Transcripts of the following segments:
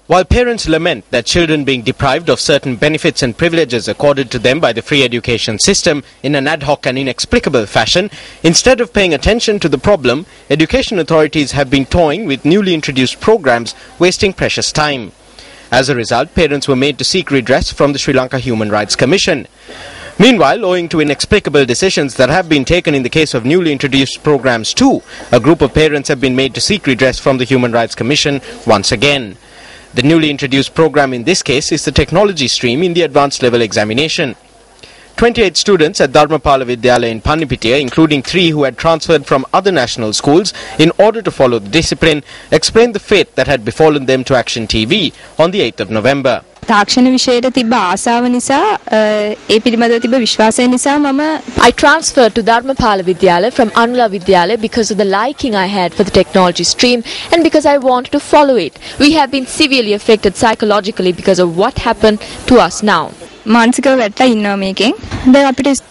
While parents lament that children being deprived of certain benefits and privileges accorded to them by the free education system in an ad hoc and inexplicable fashion, instead of paying attention to the problem, education authorities have been toying with newly introduced programs, wasting precious time. As a result, parents were made to seek redress from the Sri Lanka Human Rights Commission. Meanwhile, owing to inexplicable decisions that have been taken in the case of newly introduced programs too, a group of parents have been made to seek redress from the Human Rights Commission once again. The newly introduced program in this case is the technology stream in the advanced level examination. 28 students at Dharmapala Vidyalaya in Panipitiya, including 3 who had transferred from other national schools in order to follow the discipline, explained the fate that had befallen them to Action TV on the 8th of November. තාක්ෂණ විෂයට තිබ්බ ආසාව නිසා ඒ පිළිබඳව තිබ්බ විශ්වාසය නිසා I transferred to Dharmapala Vidyalaya from Anula Vidyalaya because of the liking I had for the technology stream and because I wanted to follow it. We have been severely affected psychologically because of what happened to us now. මානසිකව වැටලා ඉන්නවා මේකෙන්. Then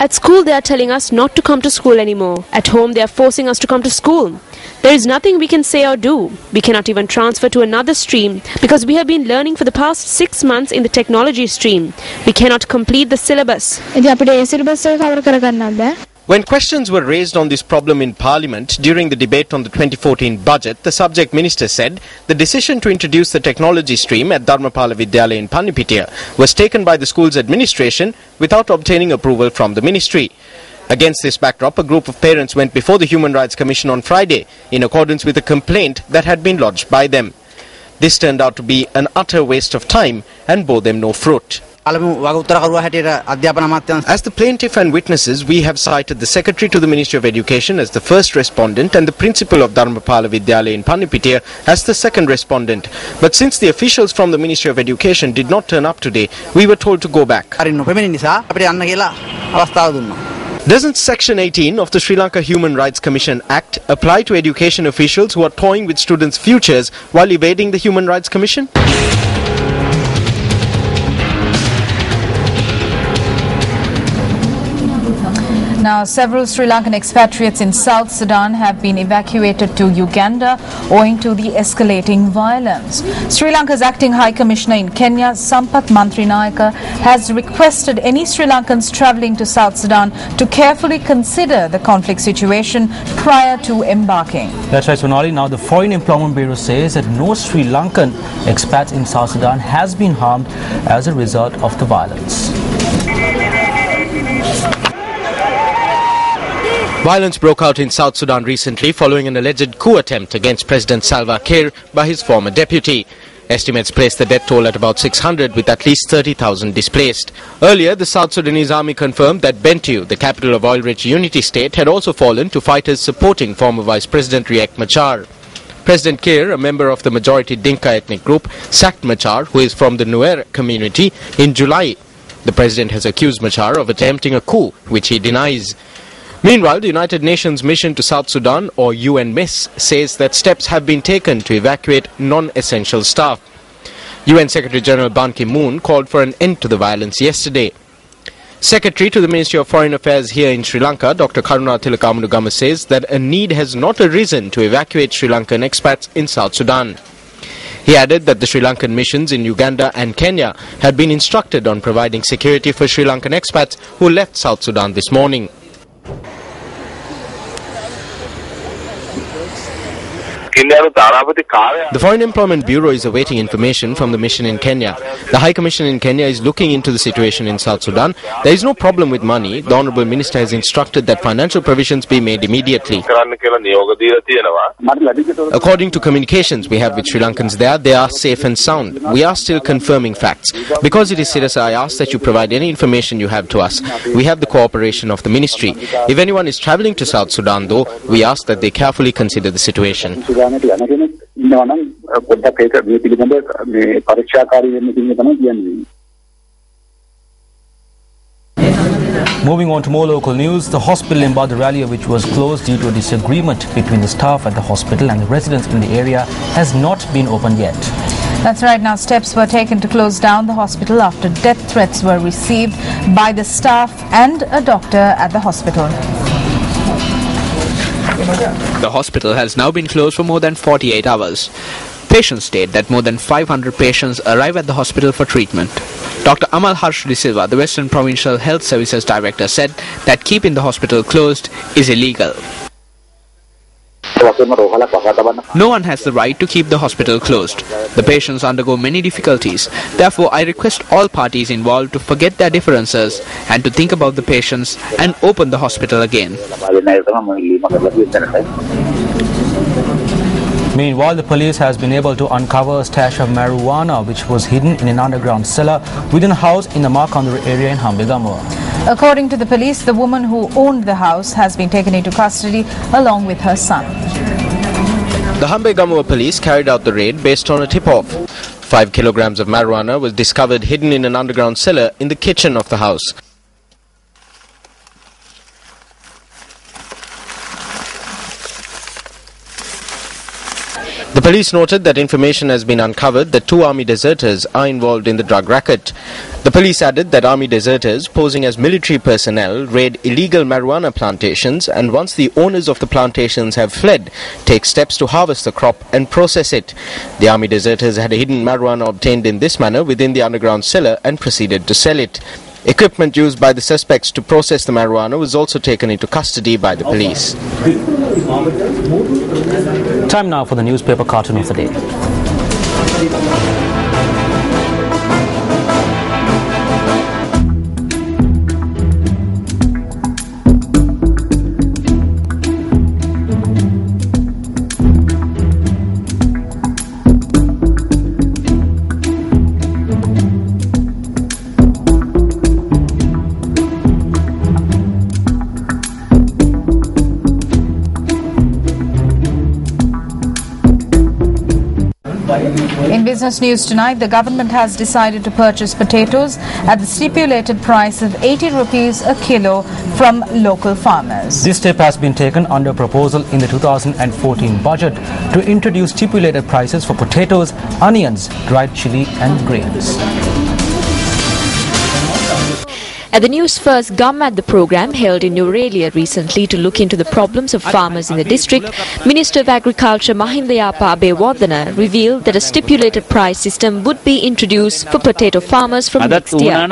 at school they are telling us not to come to school anymore. At home they are forcing us to come to school. There is nothing we can say or do. We cannot even transfer to another stream because we have been learning for the past 6 months in the technology stream. We cannot complete the syllabus. When questions were raised on this problem in Parliament during the debate on the 2014 budget, the subject minister said the decision to introduce the technology stream at Dharmapala Vidyalaya in Panipitiya was taken by the school's administration without obtaining approval from the ministry. Against this backdrop, a group of parents went before the Human Rights Commission on Friday in accordance with a complaint that had been lodged by them. This turned out to be an utter waste of time and bore them no fruit. As the plaintiff and witnesses, we have cited the Secretary to the Ministry of Education as the first respondent and the Principal of Dharmapala Vidyalaya in Panipitiya as the second respondent. But since the officials from the Ministry of Education did not turn up today, we were told to go back. Doesn't Section 18 of the Sri Lanka Human Rights Commission Act apply to education officials who are toying with students' futures while evading the Human Rights Commission? Now, several Sri Lankan expatriates in South Sudan have been evacuated to Uganda owing to the escalating violence. Sri Lanka's acting High Commissioner in Kenya, Sampath Mantrinayaka, has requested any Sri Lankans travelling to South Sudan to carefully consider the conflict situation prior to embarking. That's right, Sonali. Now, the Foreign Employment Bureau says that no Sri Lankan expat in South Sudan has been harmed as a result of the violence. Violence broke out in South Sudan recently following an alleged coup attempt against President Salva Kiir by his former deputy. Estimates place the death toll at about 600 with at least 30,000 displaced. Earlier, the South Sudanese army confirmed that Bentiu, the capital of oil-rich Unity State, had also fallen to fighters supporting former Vice President Riek Machar. President Kiir, a member of the majority Dinka ethnic group, sacked Machar, who is from the Nuer community, in July. The president has accused Machar of attempting a coup, which he denies. Meanwhile, the United Nations Mission to South Sudan, or UNMISS, says that steps have been taken to evacuate non-essential staff. UN Secretary-General Ban Ki-moon called for an end to the violence yesterday. Secretary to the Ministry of Foreign Affairs here in Sri Lanka, Dr. Karuna Tilakamanugama, says that a need has not arisen to evacuate Sri Lankan expats in South Sudan. He added that the Sri Lankan missions in Uganda and Kenya had been instructed on providing security for Sri Lankan expats who left South Sudan this morning. The Foreign Employment Bureau is awaiting information from the mission in Kenya. The High Commission in Kenya is looking into the situation in South Sudan. There is no problem with money. The Honourable Minister has instructed that financial provisions be made immediately. According to communications we have with Sri Lankans there, they are safe and sound. We are still confirming facts. Because it is serious, I ask that you provide any information you have to us. We have the cooperation of the ministry. If anyone is travelling to South Sudan though, we ask that they carefully consider the situation. Moving on to more local news, the hospital in Badaralia, which was closed due to a disagreement between the staff at the hospital and the residents in the area, has not been opened yet. That's right. Now, steps were taken to close down the hospital after death threats were received by the staff and a doctor at the hospital. The hospital has now been closed for more than 48 hours. Patients state that more than 500 patients arrive at the hospital for treatment. Dr. Amal Harsh De Silva, the Western Provincial Health Services Director, said that keeping the hospital closed is illegal. No one has the right to keep the hospital closed. The patients undergo many difficulties. Therefore, I request all parties involved to forget their differences and to think about the patients and open the hospital again. Meanwhile, the police has been able to uncover a stash of marijuana which was hidden in an underground cellar within a house in the Markanduru area in Hambegamuwa. According to the police, the woman who owned the house has been taken into custody along with her son. The Hambegamuwa police carried out the raid based on a tip-off. 5 kilograms of marijuana was discovered hidden in an underground cellar in the kitchen of the house. The police noted that information has been uncovered that 2 army deserters are involved in the drug racket. The police added that army deserters posing as military personnel raid illegal marijuana plantations, and once the owners of the plantations have fled, take steps to harvest the crop and process it. The army deserters had hidden marijuana obtained in this manner within the underground cellar and proceeded to sell it. Equipment used by the suspects to process the marijuana was also taken into custody by the police. Time now for the newspaper cartoon of the day. In business news tonight, the government has decided to purchase potatoes at the stipulated price of 80 rupees a kilo from local farmers. This step has been taken under proposal in the 2014 budget to introduce stipulated prices for potatoes, onions, dried chili and grains. At the Newsfirst Gum at the program held in Newralia recently to look into the problems of farmers in the district, Minister of Agriculture Mahinda Yapa Abewardena revealed that a stipulated price system would be introduced for potato farmers from next year.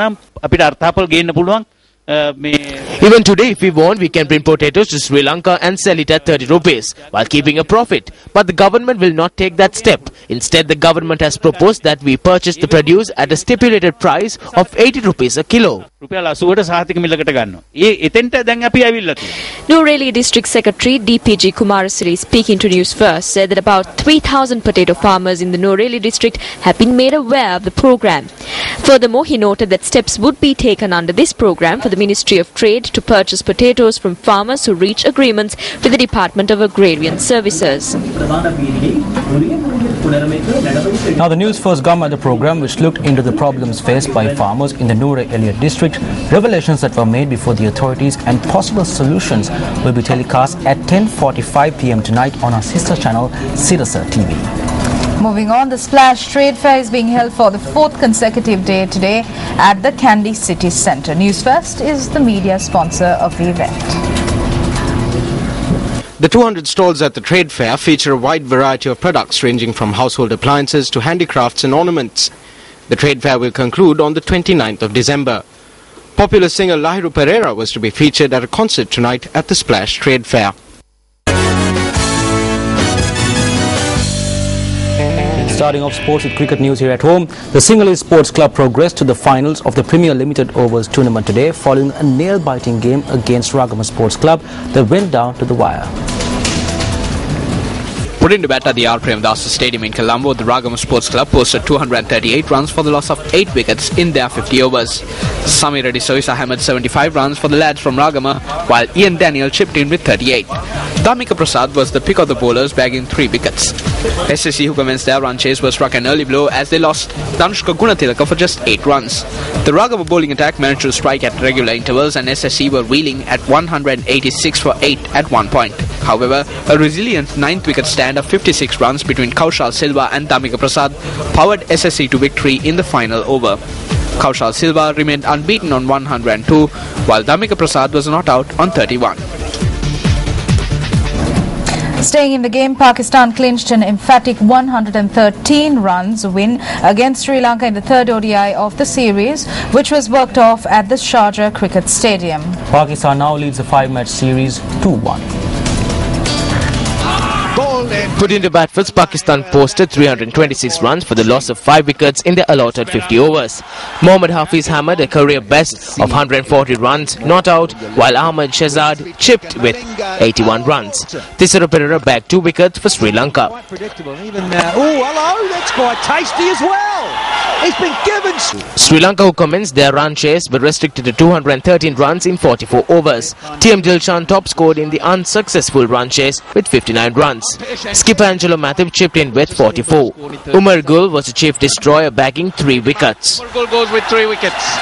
Even today, if we want, we can bring potatoes to Sri Lanka and sell it at 30 rupees while keeping a profit. But the government will not take that step. Instead, the government has proposed that we purchase the produce at a stipulated price of 80 rupees a kilo. Newralia District Secretary DPG Kumarasiri, speaking to Newsfirst, said that about 3,000 potato farmers in the Newralia district have been made aware of the program. Furthermore, he noted that steps would be taken under this program for the Ministry of Trade to purchase potatoes from farmers who reach agreements with the Department of Agrarian Services. Now the Newsfirst Gum at the program, which looked into the problems faced by farmers in the Newralia district, revelations that were made before the authorities and possible solutions will be telecast at 10:45 p.m. tonight on our sister channel, Sirasa TV. Moving on, the Splash Trade Fair is being held for the 4th consecutive day today at the Kandy City Centre. Newsfirst is the media sponsor of the event. The 200 stalls at the trade fair feature a wide variety of products ranging from household appliances to handicrafts and ornaments. The trade fair will conclude on the 29th of December. Popular singer Lahiru Pereira was to be featured at a concert tonight at the Splash Trade Fair. Starting off sports with cricket news here at home, the Sinhalese Sports Club progressed to the finals of the Premier Limited Overs tournament today following a nail-biting game against Ragama Sports Club that went down to the wire. Put into bat at the R. Premdasa Stadium in Colombo, the Ragama Sports Club posted 238 runs for the loss of 8 wickets in their 50 overs. Samir Reddy Sois Ahmed 75 runs for the lads from Ragama, while Ian Daniel chipped in with 38. Dhamika Prasad was the pick of the bowlers, bagging 3 wickets. SSC, who commenced their run chase, was struck an early blow as they lost Danushka Gunatilaka for just 8 runs. The Ragama bowling attack managed to strike at regular intervals, and SSC were reeling at 186 for 8 at one point. However, a resilient 9th wicket stand of 56 runs between Kaushal Silva and Dhamika Prasad powered SSC to victory in the final over. Kaushal Silva remained unbeaten on 102, while Dhamika Prasad was not out on 31. Staying in the game, Pakistan clinched an emphatic 113 runs win against Sri Lanka in the third ODI of the series, which was worked off at the Sharjah Cricket Stadium. Pakistan now leads the 5-match series 2-1. Put into bat first, Pakistan posted 326 runs for the loss of 5 wickets in the allotted 50 overs. Mohammad Hafiz hammered a career best of 140 runs, not out, while Ahmad Shahzad chipped with 81 runs. Thisara Perera bagged 2 wickets for Sri Lanka. Quite predictable. Even oh, hello, that's quite tasty as well. He's been given. Sri Lanka, who commenced their run chase, were restricted to 213 runs in 44 overs. TM Dilshan top scored in the unsuccessful run chase with 59 runs. Skipper Angelo Matthew chipped in with 44. Umar Gul was the chief destroyer, bagging 3 wickets. Umar Gul goes with 3 wickets.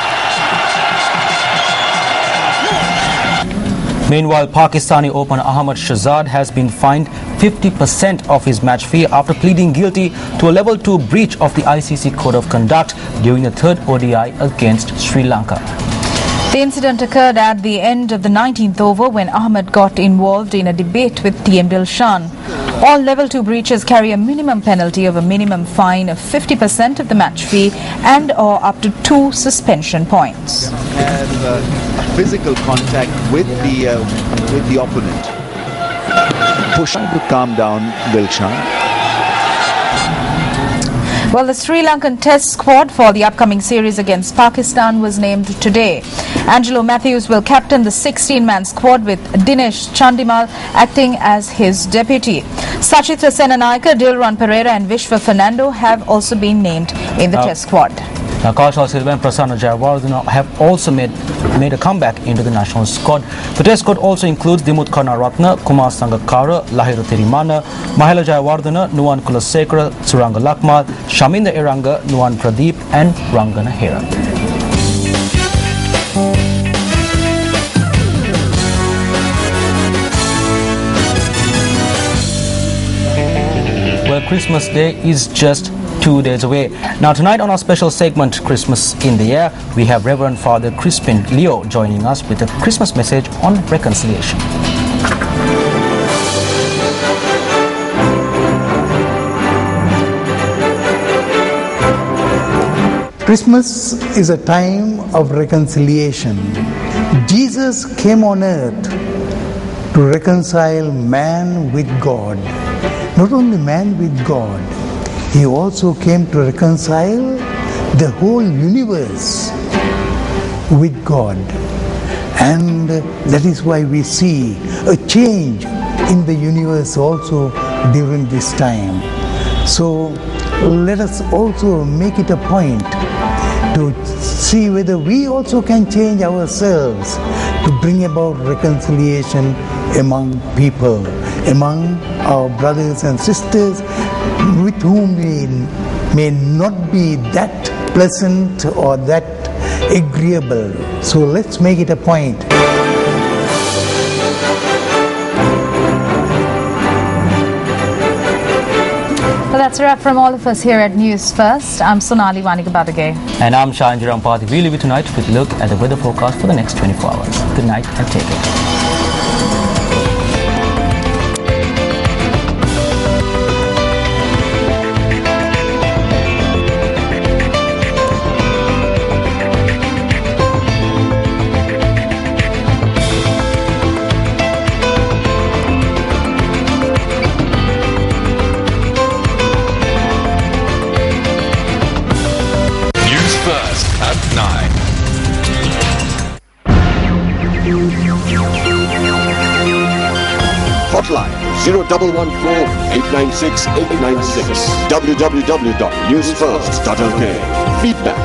Meanwhile, Pakistani opener Ahmad Shahzad has been fined 50% of his match fee after pleading guilty to a level 2 breach of the ICC Code of Conduct during the third ODI against Sri Lanka. The incident occurred at the end of the 19th over when Ahmed got involved in a debate with TM Dilshan. All level 2 breaches carry a minimum penalty of a minimum fine of 50% of the match fee and or up to 2 suspension points. Have physical contact with the opponent. Push to calm down Dilshan. Well, the Sri Lankan Test squad for the upcoming series against Pakistan was named today. Angelo Matthews will captain the 16-man squad with Dinesh Chandimal acting as his deputy. Sachitra Senanayake, Dilran Pereira and Vishwa Fernando have also been named in the Test squad. Now, Kaushal Silva and Prasanna Jayawardena have also made a comeback into the national squad. The Test squad also includes Dimut Karnaratna, Kumar Sangakkara, Lahira Thirimana, Mahela Jayawardena, Nuwan Kulasekara, Suranga Lakmal, Shaminda Iranga, Nuwan Pradeep and Rangana Hera. Well, Christmas Day is just 2 days away. Now tonight on our special segment Christmas in the Air, we have Reverend Father Crispin Leo joining us with a Christmas message on reconciliation. Christmas is a time of reconciliation. Jesus came on earth to reconcile man with God. Not only man with God, He also came to reconcile the whole universe with God. And that is why we see a change in the universe also during this time. So let us also make it a point to see whether we also can change ourselves to bring about reconciliation among people, among our brothers and sisters with whom we may not be that pleasant or that agreeable. So let's make it a point. Well, that's a wrap from all of us here at News First. I'm Sonali Vanigabadage. And I'm Shahan Jirampati. We leave you tonight with a look at the weather forecast for the next 24 hours. Good night and take care. Hotline 0114-896-896. www.newsfirst.lk. Feedback